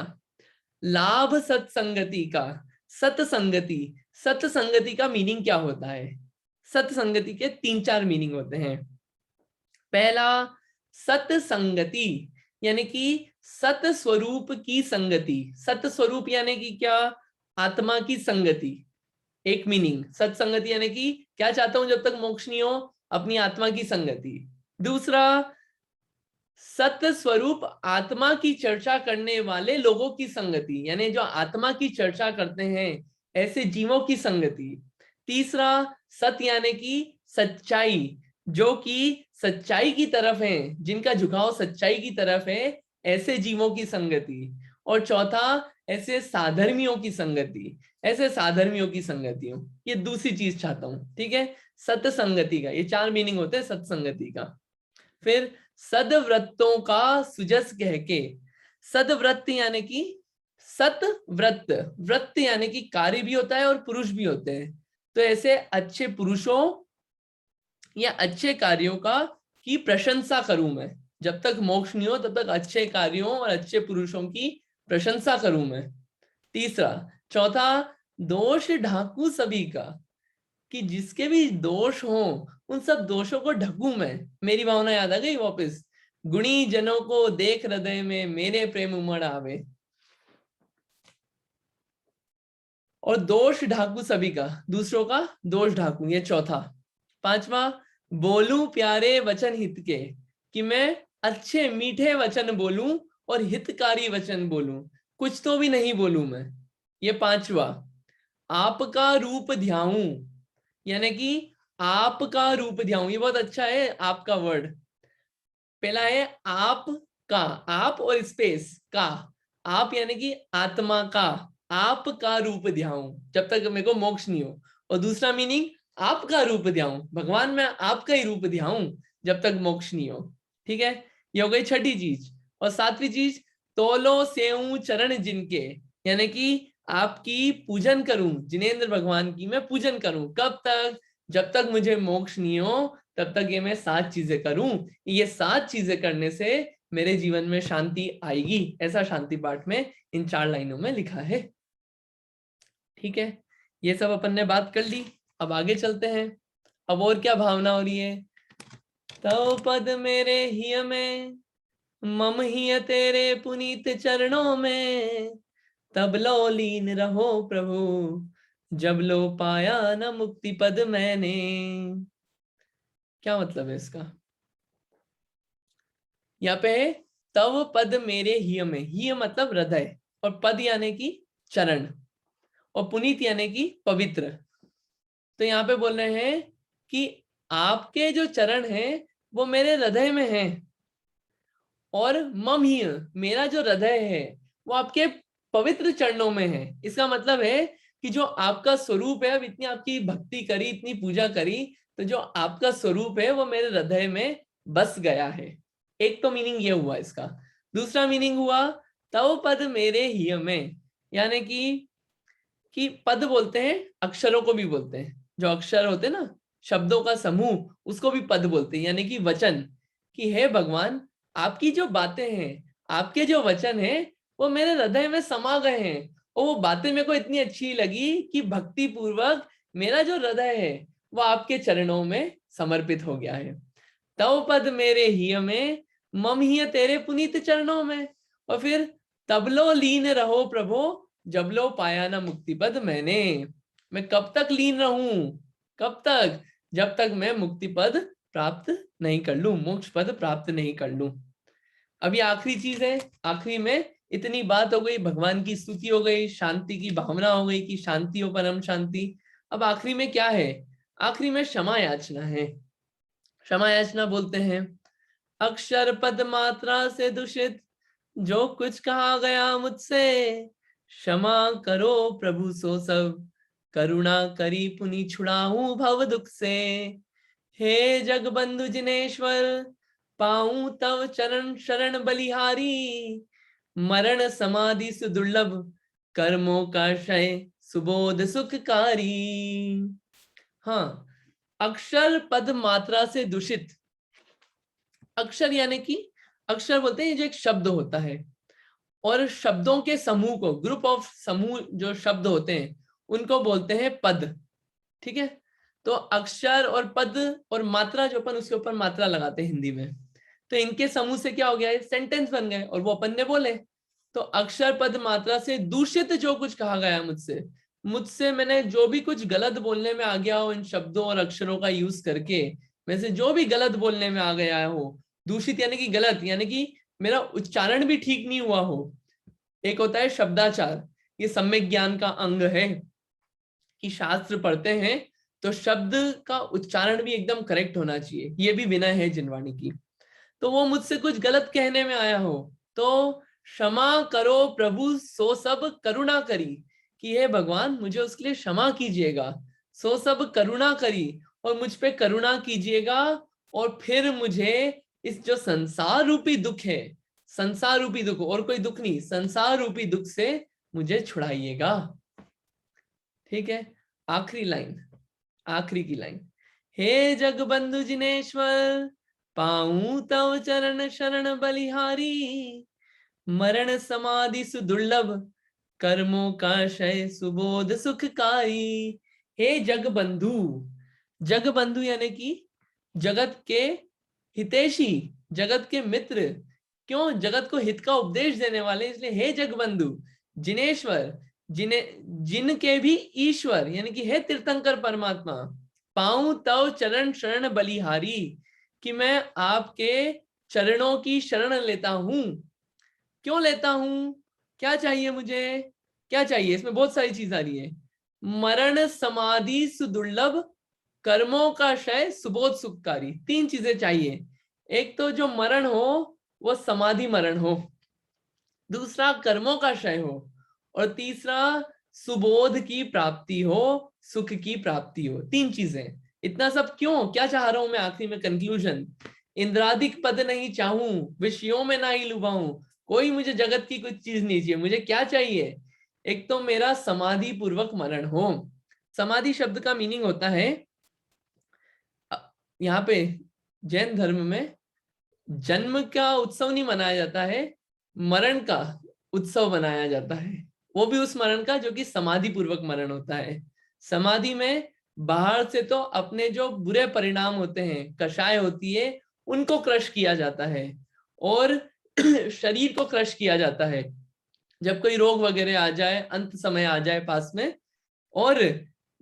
लाभ सत्संगति का। सत्संगति, सत्संगति का मीनिंग क्या होता है। सत्संगति के 3-4 मीनिंग होते हैं। पहला, सत्संगति यानी कि सत स्वरूप की संगति। सत स्वरूप यानी कि क्या, आत्मा की संगति, एक मीनिंग। सत्संगति यानी कि क्या चाहता हूं जब तक मोक्ष नहीं हो, अपनी आत्मा की संगति। दूसरा, सत्य स्वरूप आत्मा की चर्चा करने वाले लोगों की संगति, यानी जो आत्मा की चर्चा करते हैं ऐसे जीवों की संगति। तीसरा, सत्य यानी कि सच्चाई, जो कि सच्चाई की तरफ है, जिनका झुकाव सच्चाई की तरफ है, ऐसे जीवों की संगति। और चौथा, ऐसे साधर्मियों की संगति, ऐसे साधर्मियों की संगति हो। ये दूसरी चीज चाहता हूं, ठीक है। सत्संगति का ये 4 मीनिंग होते हैं सत्संगति का। फिर सदव्रतों का सुजस कह के। सदव्रत यानी कि सतव्रत, व्रत यानी कि कार्य भी होता है और पुरुष भी होते हैं। तो ऐसे अच्छे पुरुषों या अच्छे कार्यों का की प्रशंसा करूं मैं। जब तक मोक्ष नहीं हो तब तक अच्छे कार्यों और अच्छे पुरुषों की प्रशंसा करूं मैं। तीसरा, चौथा, दोष ढाकू सभी का, कि जिसके भी दोष हो उन सब दोषों को ढकूं मैं। मेरी भावना याद आ गई वापस, गुणी जनों को देख हृदय में मेरे प्रेम उमड़ आवे। और दोष ढाकू सभी का, दूसरों का दोष ढाकू, ये चौथा। पांचवा, बोलूं प्यारे वचन हित के, कि मैं अच्छे मीठे वचन बोलूं और हितकारी वचन बोलूं, कुछ तो भी नहीं बोलूं मैं, ये पांचवा। आपका रूप ध्याऊं, यानी कि आपका रूप ध्याऊं, ये बहुत अच्छा है आपका वर्ड। पहला है आप का, आप और स्पेस का, आप यानी कि आत्मा का, आपका रूप ध्याऊं जब तक मेरे को मोक्ष नहीं हो। और दूसरा मीनिंग आपका रूप ध्याऊं, भगवान मैं आपका ही रूप ध्याऊं जब तक मोक्ष नहीं हो। ठीक है, ये हो गई छठी चीज। और सातवीं चीज, तोलो सेऊं चरण जिनके, यानी कि आपकी पूजन करूं, जिनेंद्र भगवान की मैं पूजन करूं। कब तक? जब तक मुझे मोक्ष नहीं हो तब तक ये मैं 7 चीजें करूं। ये 7 चीजें करने से मेरे जीवन में शांति आएगी, ऐसा शांति पाठ में इन 4 लाइनों में लिखा है। ठीक है, ये सब अपन ने बात कर ली। अब आगे चलते हैं। अब और क्या भावना हो रही है? तो पद मेरे हिय में, मम हिय तेरे पुनीत चरणों में, तब लो लीन रहो प्रभु, जब लो पाया न मुक्ति पद मैंने। क्या मतलब है इसका? यहाँ पे है तव पद मेरे हिय में, हिय मतलब हृदय, और पद यानी कि चरण, और पुनीत यानी कि पवित्र। तो यहाँ पे बोल रहे हैं कि आपके जो चरण हैं वो मेरे हृदय में हैं, और मम हिय, मेरा जो हृदय है वो आपके पवित्र चरणों में है। इसका मतलब है कि जो आपका स्वरूप है, अब इतनी आपकी भक्ति करी, इतनी पूजा करी, तो जो आपका स्वरूप है वो मेरे हृदय में बस गया है। एक तो मीनिंग ये हुआ इसका। दूसरा मीनिंग हुआ तव पद मेरे हिय में, यानी कि पद बोलते हैं, अक्षरों को भी बोलते हैं, जो अक्षर होते हैं ना, शब्दों का समूह, उसको भी पद बोलते हैं, यानी कि वचन। कि हे भगवान, आपकी जो बातें हैं, आपके जो वचन हैं, वो मेरे हृदय में समा गए हैं, और वो बातें मेरे को इतनी अच्छी लगी कि भक्ति पूर्वक मेरा जो हृदय है वो आपके चरणों में समर्पित हो गया है। तव पद मेरे हिय में, मम हिय तेरे पुनीत चरणों में। और फिर तबलो लीन रहो प्रभु, जब लो पाया ना मुक्ति पद मैंने। मैं कब तक लीन रहूं? कब तक? जब तक मैं मुक्ति पद प्राप्त नहीं कर लूं, मोक्ष पद प्राप्त नहीं कर लूं। अभी आखिरी चीज है, आखिरी में इतनी बात हो गई, भगवान की स्तुति हो गई, शांति की भावना हो गई कि शांति हो, परम शांति। अब आखिरी में क्या है? आखिरी में क्षमा याचना है। क्षमा याचना बोलते हैं, अक्षर पद मात्रा से दूषित जो कुछ कहा गया मुझसे, क्षमा करो प्रभु सो सब, करुणा करी पुनि छुड़ाऊं भव दुख से। हे जग बंधु जिनेश्वर, पाऊं तव चरण शरण बलिहारी, मरण समाधि सुदुर्लभ, कर्मों का क्षय सुबोध सुखकारी। हाँ, अक्षर पद मात्रा से दूषित। अक्षर यानी कि अक्षर बोलते हैं जो एक शब्द होता है, और शब्दों के समूह को, ग्रुप ऑफ समूह जो शब्द होते हैं उनको बोलते हैं पद। ठीक है, तो अक्षर और पद और मात्रा जो अपन उसके ऊपर मात्रा लगाते हैं हिंदी में, तो इनके समूह से क्या हो गया है? सेंटेंस बन गए, और वो अपन ने बोले। तो अक्षर पद मात्रा से दूषित जो कुछ कहा गया मुझसे मैंने जो भी कुछ गलत बोलने में आ गया हो, इन शब्दों और अक्षरों का यूज करके वैसे जो भी गलत बोलने में आ गया हो, दूषित यानी कि गलत, यानी कि मेरा उच्चारण भी ठीक नहीं हुआ हो। एक होता है शब्दाचार, ये सम्यक ज्ञान का अंग है कि शास्त्र पढ़ते हैं तो शब्द का उच्चारण भी एकदम करेक्ट होना चाहिए, ये भी विनय है जिनवाणी की। तो वो मुझसे कुछ गलत कहने में आया हो तो क्षमा करो प्रभु सो सब करुणा करी, कि हे भगवान मुझे उसके लिए क्षमा कीजिएगा। सो सब करुणा करी, और मुझ पे करुणा कीजिएगा, और फिर मुझे इस जो संसार रूपी दुख है, संसार रूपी दुख और कोई दुख नहीं, संसार रूपी दुख से मुझे छुड़ाइएगा। ठीक है, आखिरी लाइन, आखिरी की लाइन, हे जग बंधु जिनेश्वर, पाऊं तव चरण शरण बलिहारी, मरण समाधि सुदुर्लभ, कर्मों का क्षय सुबोध सुखकारी। हे जग बंधु, जग बंधु यानी कि जगत के हितैषी, जगत के मित्र, क्यों, जगत को हित का उपदेश देने वाले, इसलिए हे जगबंधु, जिनेश्वर, जिनके भी ईश्वर, यानी कि हे तीर्थंकर परमात्मा, पाऊं तव चरण शरण बलिहारी, कि मैं आपके चरणों की शरण लेता हूं। क्यों लेता हूं, क्या चाहिए मुझे, क्या चाहिए, इसमें बहुत सारी चीज आ रही है। मरण समाधि सुदुर्लभ, कर्मों का क्षय सुबोध सुखकारी, 3 चीजें चाहिए। एक तो जो मरण हो वो समाधि मरण हो, दूसरा कर्मों का क्षय हो, और तीसरा सुबोध की प्राप्ति हो, सुख की प्राप्ति हो। 3 चीजें। इतना सब क्यों, क्या चाह रहा हूं मैं आखिरी में, कंक्लूजन, इंद्रादिक पद नहीं चाहूं, विषयों में ना ही लुभाऊं, कोई मुझे जगत की कुछ चीज नहीं चाहिए, मुझे क्या चाहिए, एक तो मेरा समाधि पूर्वक मरण हो। समाधि शब्द का मीनिंग होता है, यहाँ पे जैन धर्म में जन्म का उत्सव नहीं मनाया जाता है, मरण का उत्सव मनाया जाता है, वो भी उस मरण का जो कि समाधि पूर्वक मरण होता है। समाधि में बाहर से तो अपने जो बुरे परिणाम होते हैं, कषाय होती है, उनको क्रश किया जाता है, और शरीर को क्रश किया जाता है जब कोई रोग वगैरह आ जाए, अंत समय आ जाए पास में। और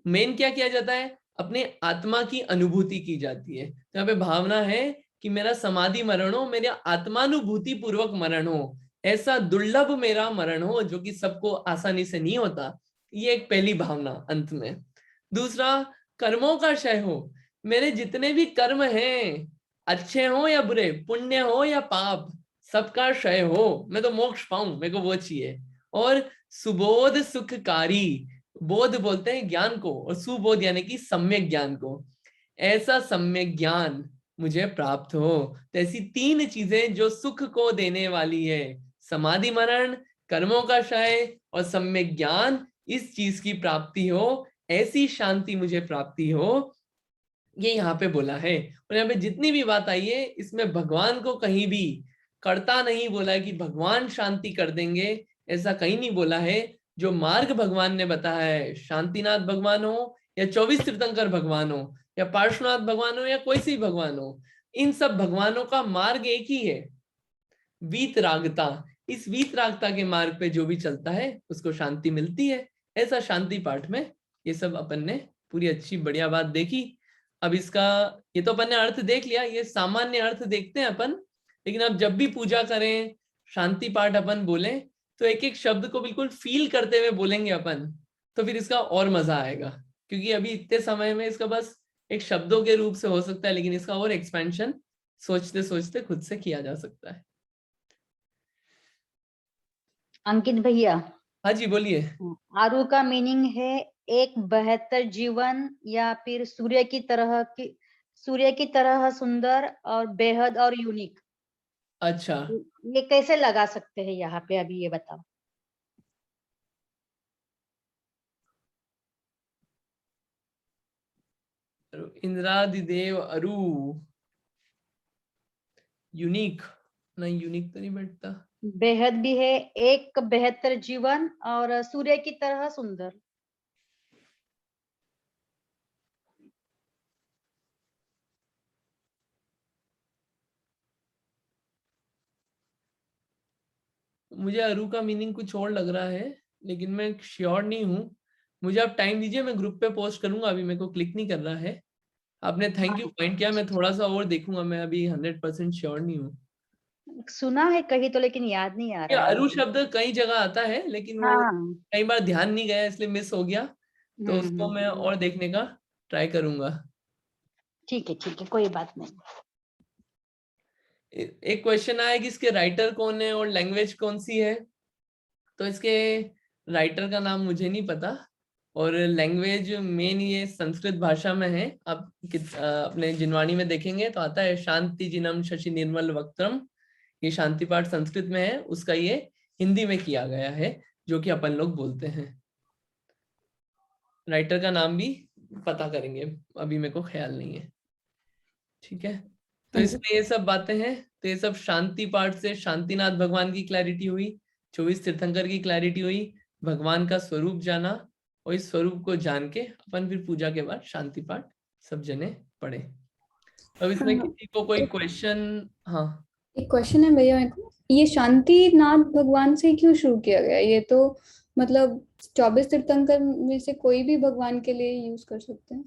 मेन क्या किया जाता है, अपने आत्मा की अनुभूति की जाती है। तो यहाँ पे भावना है कि मेरा समाधि मरण हो, मेरा आत्मानुभूति पूर्वक मरण हो, ऐसा दुर्लभ मेरा मरण हो जो कि सबको आसानी से नहीं होता। ये एक पहली भावना अंत में। दूसरा, कर्मों का क्षय हो, मेरे जितने भी कर्म हैं, अच्छे हो या बुरे, पुण्य हो या पाप, सबका क्षय हो, मैं तो मोक्ष पाऊं, मेरे को वो चाहिए। और सुबोध सुखकारी, बोध बोलते हैं ज्ञान को, और सुबोध यानी कि सम्यक ज्ञान को, ऐसा सम्यक ज्ञान मुझे प्राप्त हो। तो ऐसी 3 चीजें जो सुख को देने वाली है, समाधि मरण, कर्मों का क्षय और सम्यक ज्ञान, इस चीज की प्राप्ति हो, ऐसी शांति मुझे प्राप्ति हो, ये यहाँ पे बोला है। और यहाँ पे जितनी भी बात आई है, इसमें भगवान को कहीं भी कर्ता नहीं बोला है कि भगवान शांति कर देंगे, ऐसा कहीं नहीं बोला है। जो मार्ग भगवान ने बताया है, शांतिनाथ भगवान हो या 24 तीर्थंकर भगवान हो या पार्श्वनाथ भगवान हो या कोई सी भगवान हो, इन सब भगवानों का मार्ग एक ही है, वीतरागता। इस वीतरागता के मार्ग पे जो भी चलता है उसको शांति मिलती है। ऐसा शांति पाठ में ये सब अपन ने पूरी अच्छी बढ़िया बात देखी। अब इसका ये तो अपन ने अर्थ देख लिया, ये सामान्य अर्थ देखते हैं अपन, लेकिन अब जब भी पूजा करें, शांति पाठ अपन बोलें, तो एक एक शब्द को बिल्कुल फील करते हुए बोलेंगे अपन, तो फिर इसका और मजा आएगा। क्योंकि अभी इतने समय में इसका बस एक शब्दों के रूप से हो सकता है, लेकिन इसका और एक्सपेंशन सोचते सोचते खुद से किया जा सकता है। अंकित भैया, हाँ जी बोलिए। आरु का मीनिंग है एक बेहतर जीवन, या फिर सूर्य की तरह सुंदर और बेहद और यूनिक। अच्छा, ये कैसे लगा सकते हैं यहाँ पे, अभी ये बताओ। इंद्रादिदेव अरु, यूनिक नहीं, यूनिक तो नहीं बैठता। बेहद भी है, एक बेहतर जीवन और सूर्य की तरह सुंदर। मुझे अरु का मीनिंग कुछ और लग रहा है, लेकिन मैं श्योर नहीं हूँ। मुझे आप टाइम दीजिए, मैं ग्रुप पे पोस्ट करूंगा, अभी मेरे को क्लिक नहीं कर रहा है। आपने थैंक यू पॉइंट किया, मैं थोड़ा सा और देखूंगा, मैं अभी 100% श्योर नहीं हूँ। सुना है कहीं तो, लेकिन याद नहीं आ ये रहा है। अरु शब्द कई जगह आता है, लेकिन वो हाँ। कई बार ध्यान नहीं गया, इसलिए मिस हो गया। तो उसको मैं और देखने का ट्राई करूंगा। ठीक है, कोई बात नहीं। एक क्वेश्चन आया कि इसके राइटर कौन है और लैंग्वेज कौन सी है। तो इसके राइटर का नाम मुझे नहीं पता, और लैंग्वेज मेन ये संस्कृत भाषा में है। आप अपने जिनवाणी में देखेंगे तो आता है शांति जिनम शशि निर्मल वक्त्रम, ये शांति पाठ संस्कृत में है, उसका ये हिंदी में किया गया है, जो कि अपन लोग बोलते हैं। राइटर का नाम भी पता करेंगे, अभी मेरे को ख्याल नहीं है। ठीक है, तो इसमें ये सब बातें हैं। तो ये सब शांति पाठ से शांतिनाथ भगवान की क्लैरिटी हुई, 24 तीर्थंकर की क्लैरिटी हुई, भगवान का स्वरूप जाना, और इस स्वरूप को जान के अपन फिर पूजा के बाद शांति पाठ सब जने पढ़े। अब इसमें हाँ, किसी को कोई क्वेश्चन? हाँ, एक क्वेश्चन है भैया मेरे को, ये शांतिनाथ भगवान से क्यों शुरू किया गया? ये तो मतलब 24 तीर्थंकर में से कोई भी भगवान के लिए यूज कर सकते हैं।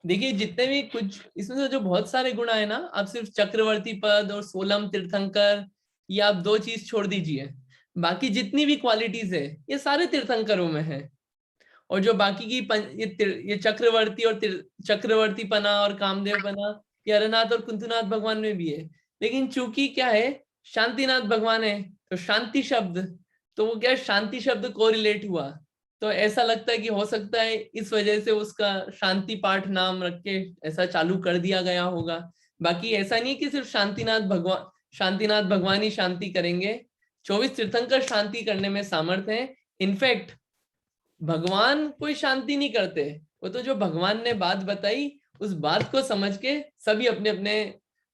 देखिए जितने भी कुछ इसमें से जो बहुत सारे गुण आए ना, आप सिर्फ चक्रवर्ती पद और 16 तीर्थंकर, ये आप 2 चीज छोड़ दीजिए, बाकी जितनी भी क्वालिटीज है ये सारे तीर्थंकरों में है। और जो बाकी की ये चक्रवर्ती और चक्रवर्ती पना और कामदेव पना, ये अरनाथ और कुंतुनाथ भगवान में भी है। लेकिन चूंकि क्या है, शांतिनाथ भगवान है तो शांति शब्द, तो वो क्या शांति शब्द को रिलेट हुआ, तो ऐसा लगता है कि हो सकता है इस वजह से उसका शांति पाठ नाम रख के ऐसा चालू कर दिया गया होगा। बाकी ऐसा नहीं कि सिर्फ शांतिनाथ भगवान ही शांति करेंगे, 24 तीर्थंकर शांति करने में सामर्थ्य है। इनफैक्ट भगवान कोई शांति नहीं करते, वो तो जो भगवान ने बात बताई उस बात को समझ के सभी अपने अपने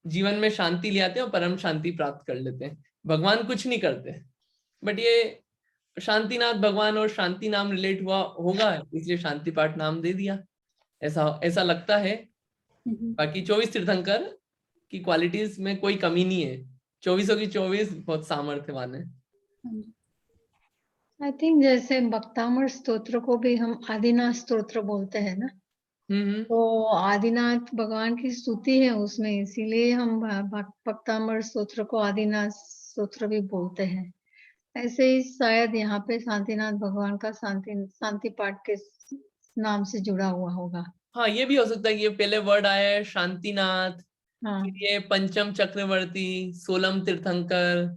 जीवन में शांति ले आते हैं और परम शांति प्राप्त कर लेते हैं। भगवान कुछ नहीं करते, बट ये शांतिनाथ भगवान और शांति नाम रिलेट हुआ होगा, इसलिए शांति पाठ नाम दे दिया, ऐसा ऐसा लगता है। बाकी 24 तीर्थंकर की क्वालिटीज में कोई कमी नहीं है, 24 की 24 बहुत सामर्थ्यवान है। आई थिंक जैसे भक्तामृत स्तोत्र को भी हम आदिनाथ स्तोत्र बोलते हैं ना, तो आदिनाथ भगवान की स्तुति है उसमें, इसीलिए हम भक्तामृत स्तोत्र को आदिनाथ स्तोत्र भी बोलते हैं। ऐसे ही शायद यहाँ पे शांतिनाथ भगवान का शांति पाठ के नाम से जुड़ा हुआ होगा। हाँ, ये भी हो सकता है कि ये पहले वर्ड आया है शांतिनाथ, हाँ फिर ये पंचम चक्रवर्ती, 16 तीर्थंकर,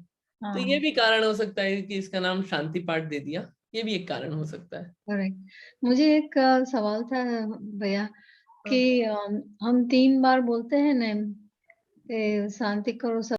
तो ये भी कारण हो सकता है कि इसका नाम शांति पाठ दे दिया, ये भी एक कारण हो सकता है। करेक्ट। मुझे एक सवाल था भैया कि हम 3 बार बोलते हैं ना शांति करो सब